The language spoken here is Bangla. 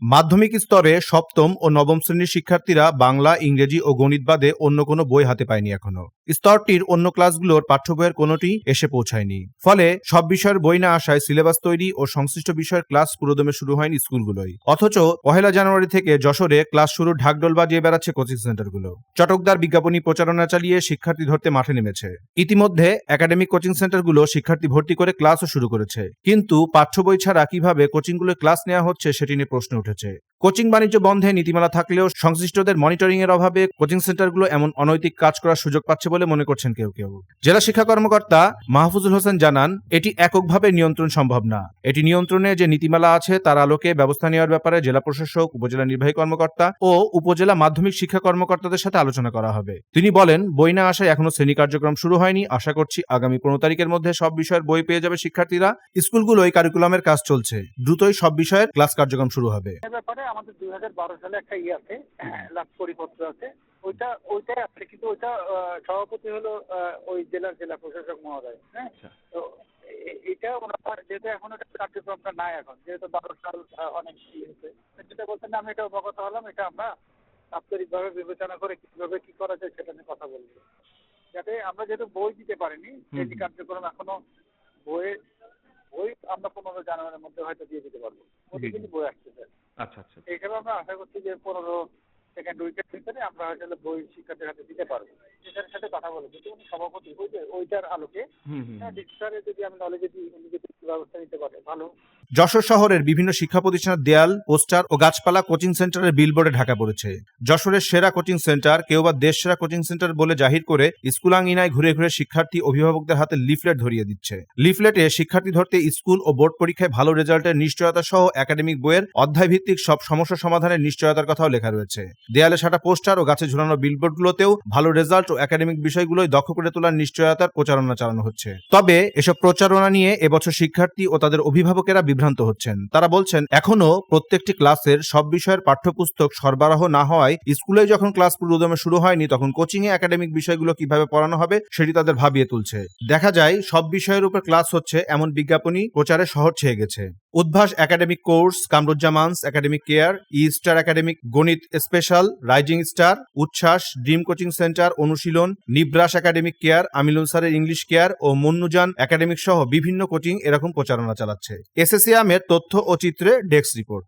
মাধ্যমিক স্তরে সপ্তম ও নবম শ্রেণীর শিক্ষার্থীরা বাংলা, ইংরেজি ও গণিত বাদে অন্য কোনো বই হাতে পায়নি এখনো। স্তরটির অন্য ক্লাসগুলোর পাঠ্য বইয়ের কোনোটি এসে পৌঁছায়নি। ফলে সব বিষয়ের বই না আসায় সিলেবাস তৈরি ও সংশ্লিষ্ট বিষয়ের ক্লাস পুরোদমে শুরু হয়নি স্কুলগুলোয়। অথচ 1 জানুয়ারি থেকে যশোরে ক্লাস শুরুর ঢাকঢোল বাজিয়ে বেড়াচ্ছে কোচিং সেন্টারগুলো। চটকদার বিজ্ঞাপনী প্রচারণা চালিয়ে শিক্ষার্থী ধরতে মাঠে নেমেছে। ইতিমধ্যে একাডেমিক কোচিং সেন্টারগুলো শিক্ষার্থী ভর্তি করে ক্লাসও শুরু করেছে। কিন্তু পাঠ্য বই ছাড়া কিভাবে কোচিংগুলোয় ক্লাস নেওয়া হচ্ছে সেটি নিয়ে প্রশ্ন উঠেছে। কোচিং বাণিজ্য বন্ধে নীতিমালা থাকলেও সংশ্লিষ্টদের মনিটরিং এর অভাবে কোচিং সেন্টারগুলো এমন অনৈতিক কাজ করার সুযোগ পাচ্ছে বলে মনে করছেন কেউ কেউ। জেলা শিক্ষা কর্মকর্তা মাহফুজুল হোসেন জানান, এটি এককভাবে নিয়ন্ত্রণ সম্ভব না। এটি নিয়ন্ত্রণে যে নীতিমালা আছে তার আলোকে ব্যবস্থা নেওয়ার ব্যাপারে জেলা প্রশাসক, উপজেলা নির্বাহী কর্মকর্তা ও উপজেলা মাধ্যমিক শিক্ষা কর্মকর্তাদের সাথে আলোচনা করা হবে। তিনি বলেন, বই না আসায় এখনো শ্রেণী কার্যক্রম শুরু হয়নি। আশা করছি আগামী 15 তারিখের মধ্যে সব বিষয়ের বই পেয়ে যাবে শিক্ষার্থীরা। স্কুলগুলোয় কারিকুলামের কাজ চলছে, দ্রুতই সব বিষয়ের ক্লাস কার্যক্রম শুরু হবে। ব্যাপারে আমাদের 2012 সালে একটা আছে, লাভ পরিপত্র আছে, ওইটাই আছে, কিন্তু ওইটা সভাপতি হলো ওই জেলা প্রশাসক মহোদয়। হ্যাঁ, তো এটা ওনার যেহেতু এখন কার্যক্রমটা নাই, এখন যেহেতু 12 সাল অনেক হয়েছে, যেটা বলছেন আমি এটা অবগত হলাম, এটা আমরা আন্তরিকভাবে বিবেচনা করে কিভাবে কি করা যায় সেটা নিয়ে কথা বলবো, যাতে আমরা যেহেতু বই দিতে পারিনি সেই কার্যক্রম এখনো বই আমরা 15 জানুয়ারির মধ্যে হয়তো দিয়ে দিতে পারবো। প্রতিদিনই বই আসতেছে। আচ্ছা আচ্ছা। এই হিসাবে আমরা আশা করছি যে 15 সেকেন্ড উইকের ভিতরে আমরা হয়তো বই শিক্ষার্থীর হাতে দিতে পারবো। টিচারের সাথে কথা বলে যদি উনি সভাপতি ওইটার আলোকে টিচারের যদি আমি নলেজে দিই, উনি যদি ব্যবস্থা নিতে পারে ভালো। যশোর শহরের বিভিন্ন শিক্ষা প্রতিষ্ঠানের দেয়াল, পোস্টার ও গাছপালা কোচিং সেন্টারের বিলবোর্ডে ঢাকা পড়েছে। যশোরের সেরা কোচিং সেন্টার, কেউ বা দেশ সেরা কোচিং সেন্টার বলে জাহির করে স্কুলাঙ্গিনায় ঘুরে ঘুরে শিক্ষার্থী অভিভাবকদের হাতে লিফলেট ধরিয়ে দিচ্ছে। লিফলেটে শিক্ষার্থী ধরতে স্কুল ও বোর্ড পরীক্ষায় ভালো রেজাল্টের নিশ্চয়তা সহ একাডেমিক বইয়ের অধ্যায় ভিত্তিক সব সমস্যা সমাধানের নিশ্চয়তার কথাও লেখা রয়েছে। দেয়ালে সাটা পোস্টার ও গাছে ঝুলানো বিলবোর্ডগুলোতেও ভালো রেজাল্ট ও একাডেমিক বিষয়গুলোই দক্ষ করে তোলার নিশ্চয়তার প্রচারণা চালানো হচ্ছে। তবে এসব প্রচারণা নিয়ে এবছর শিক্ষার্থী ও তাদের অভিভাবকেরা বিভ্রান্ত হচ্ছেন। তারা বলছেন, এখনো প্রত্যেকটি ক্লাসের সব বিষয়ের পাঠ্যপুস্তক সরবরাহ না হওয়ায় স্কুলে যখন ক্লাস পুরোদমে শুরু হয়নি তখন কোচিং এ একাডেমিক বিষয়গুলো কিভাবে পড়ানো হবে সেটি তাদের ভাবিয়ে তুলছে। দেখা যায় সব বিষয়ের উপর ক্লাস হচ্ছে এমন বিজ্ঞাপনী প্রচারে শহর ছেয়ে গেছে। Udbhash academic course, Kamruzzaman's academic care, E star academic গণিত স্পেশাল, রাইজিং স্টার, উচ্ছ্বাস, dream coaching centre, Anushilan, Nibras academic care, Aminul স্যারের ইংলিশ কেয়ার ও মন্নুজান একাডেমিক সহ বিভিন্ন কোচিং এরকম প্রচারণা চালাচ্ছে। এসএসসিআমের তথ্য ও চিত্রে ডেস্ক রিপোর্ট।